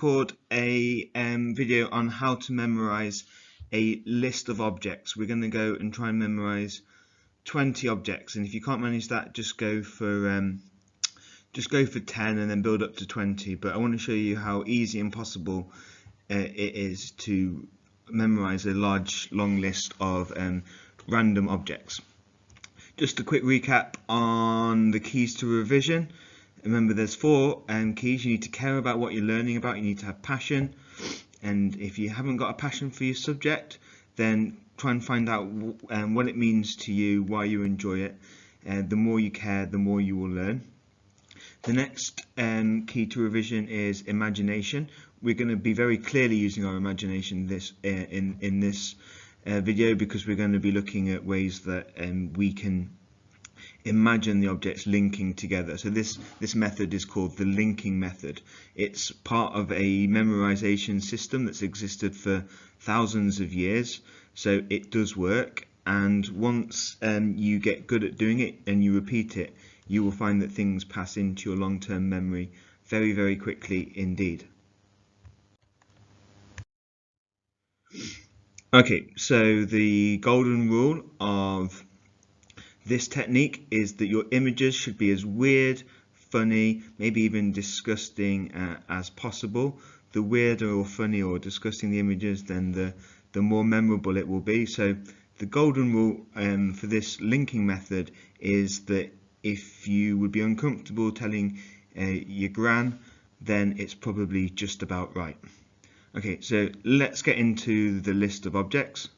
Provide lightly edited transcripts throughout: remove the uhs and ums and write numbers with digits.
Record a video on how to memorize a list of objects. We're going to go and try and memorize 20 objects, and if you can't manage that, just go for 10 and then build up to 20. But I want to show you how easy and possible it is to memorize a long list of random objects. Just a quick recap on the keys to revision. Remember, there's 4 keys. You need to care about what you're learning about. You need to have passion, and if you haven't got a passion for your subject, then try and find out what it means to you, why you enjoy it. The more you care, the more you will learn. The next key to revision is imagination. We're going to be very clearly using our imagination in this video, because we're going to be looking at ways that we can imagine the objects linking together. So this method is called the linking method. It's part of a memorization system that's existed for thousands of years, so it does work, and once you get good at doing it and you repeat it, you will find that things pass into your long-term memory very, very quickly indeed. Okay, so the golden rule of this technique is that your images should be as weird, funny, maybe even disgusting as possible. The weirder or funny or disgusting the images, then the more memorable it will be. So the golden rule for this linking method is that if you would be uncomfortable telling your gran, then it's probably just about right. Okay, so let's get into the list of objects.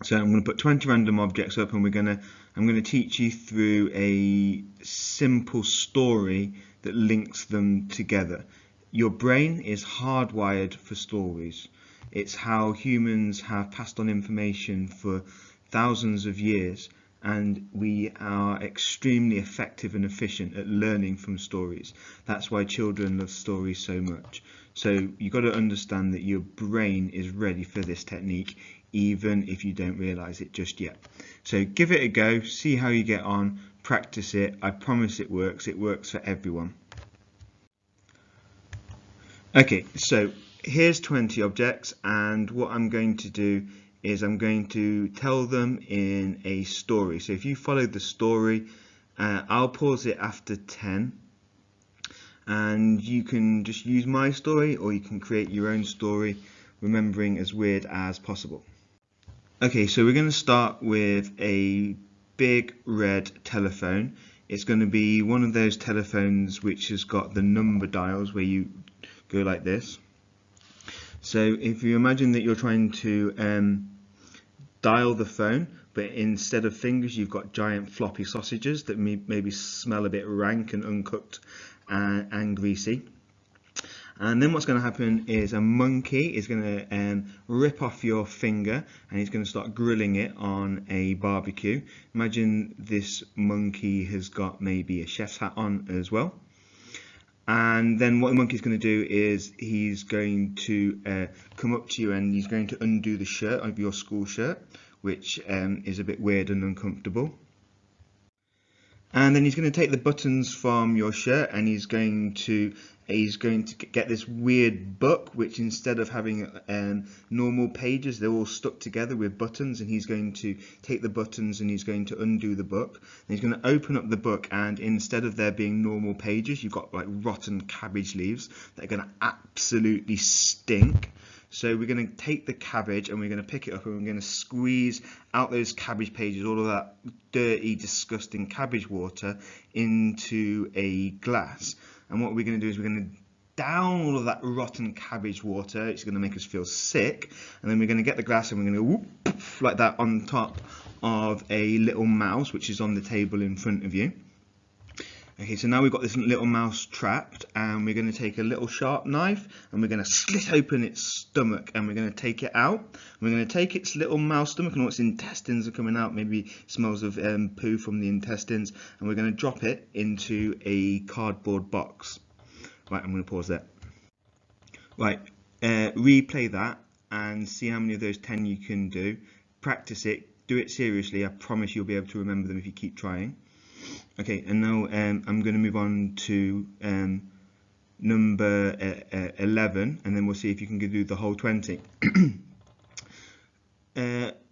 So I'm going to put 20 random objects up, and I'm going to teach you through a simple story that links them together. Your brain is hardwired for stories. It's how humans have passed on information for thousands of years, and we are extremely effective and efficient at learning from stories. That's why children love stories so much. So you've got to understand that your brain is ready for this technique, even if you don't realize it just yet. So give it a go, see how you get on, practice it. I promise it works for everyone. Okay, so here's 20 objects, and what I'm going to do is I'm going to tell them in a story. So if you follow the story, I'll pause it after 10, and you can just use my story, or you can create your own story, remembering as weird as possible. Okay, so we're going to start with a big red telephone. It's going to be one of those telephones which has got the number dials where you go like this. So if you imagine that you're trying to dial the phone, but instead of fingers you've got giant floppy sausages that maybe smell a bit rank and uncooked and greasy. And then what's going to happen is a monkey is going to rip off your finger, and he's going to start grilling it on a barbecue. Imagine this monkey has got maybe a chef's hat on as well. And then what the monkey's going to do is he's going to come up to you, and he's going to undo the shirt of your school shirt, which is a bit weird and uncomfortable. And then he's going to take the buttons from your shirt, and he's going to get this weird book, which instead of having normal pages, they're all stuck together with buttons, and he's going to take the buttons and he's going to undo the book. And he's going to open up the book, and instead of there being normal pages, you've got like rotten cabbage leaves that are going to absolutely stink. So we're going to take the cabbage and we're going to pick it up, and we're going to squeeze out those cabbage pages, all of that dirty, disgusting cabbage water, into a glass. And what we're going to do is we're going to down all of that rotten cabbage water. It's going to make us feel sick. And then we're going to get the glass, and we're going to go whoop, like that on top of a little mouse which is on the table in front of you. Okay, so now we've got this little mouse trapped, and we're going to take a little sharp knife, and we're going to slit open its stomach, and we're going to take it out. We're going to take its little mouse stomach, and all its intestines are coming out. Maybe it smells of poo from the intestines, and we're going to drop it into a cardboard box. Right, I'm going to pause there. Right, replay that and see how many of those 10 you can do. Practice it, do it seriously. I promise you'll be able to remember them if you keep trying. Okay, and now I'm going to move on to number 11, and then we'll see if you can do the whole 20.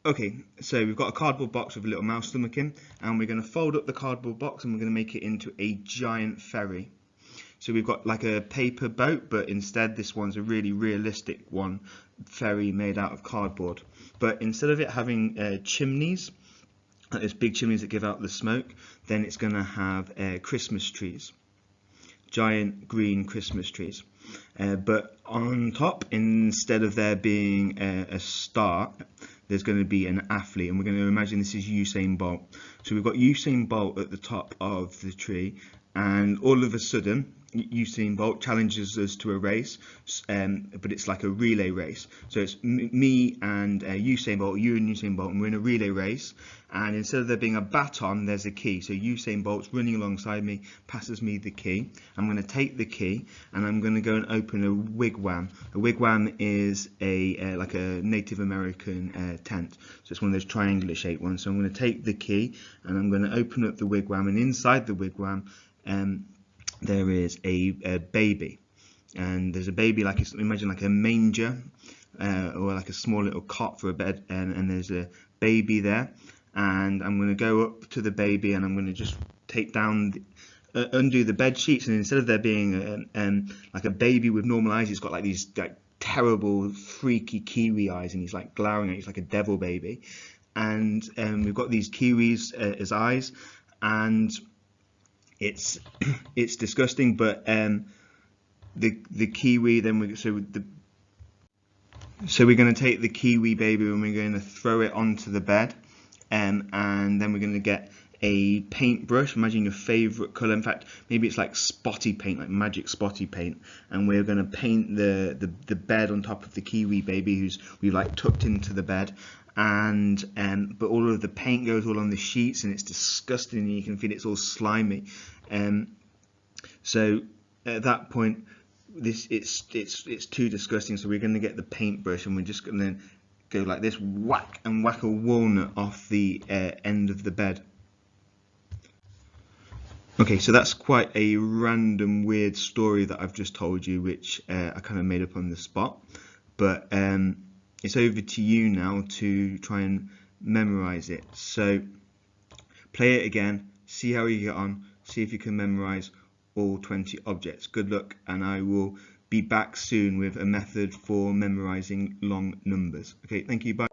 Okay, so we've got a cardboard box with a little mouse stomach in, and we're going to fold up the cardboard box and we're going to make it into a giant ferry. So we've got like a paper boat, but instead this one's a really realistic one, ferry made out of cardboard. But instead of it having chimneys, like those big chimneys that give out the smoke, then it's going to have Christmas trees, giant green Christmas trees. But on top, instead of there being a star, there's going to be an athlete, and we're going to imagine this is Usain Bolt. So we've got Usain Bolt at the top of the tree, and all of a sudden Usain Bolt challenges us to a race, but it's like a relay race. So it's me and Usain Bolt, you and Usain Bolt, and we're in a relay race. And instead of there being a baton, there's a key. So Usain Bolt's running alongside me, passes me the key. I'm going to take the key and I'm going to go and open a wigwam. A wigwam is like a Native American tent. So it's one of those triangular shaped ones. So I'm going to take the key and I'm going to open up the wigwam, and inside the wigwam there is a baby, and there's a baby, like, imagine like a manger or like a small little cot for a bed, and there's a baby there. And I'm going to go up to the baby and I'm going to just take down undo the bed sheets, and instead of there being like a baby with normal eyes, it's got like these like terrible freaky kiwi eyes, and he's like glowering at you. He's like a devil baby, and we've got these kiwis as eyes, and it's disgusting. But the kiwi, then so we're going to take the kiwi baby and we're going to throw it onto the bed, and then we're going to get a paintbrush. Imagine your favorite color. In fact, maybe it's like spotty paint, like magic spotty paint, and we're going to paint the bed on top of the kiwi baby who's we've like tucked into the bed. And but all of the paint goes all on the sheets, and it's disgusting, and you can feel it's all slimy. So at that point, it's too disgusting. So we're going to get the paintbrush and we're just going to go like this, whack, and whack a walnut off the end of the bed. Okay, so that's quite a random, weird story that I've just told you, which I kind of made up on the spot. But it's over to you now to try and memorize it. So play it again, see how you get on, see if you can memorize all 20 objects. Good luck, and I will be back soon with a method for memorizing long numbers. Okay, thank you, bye.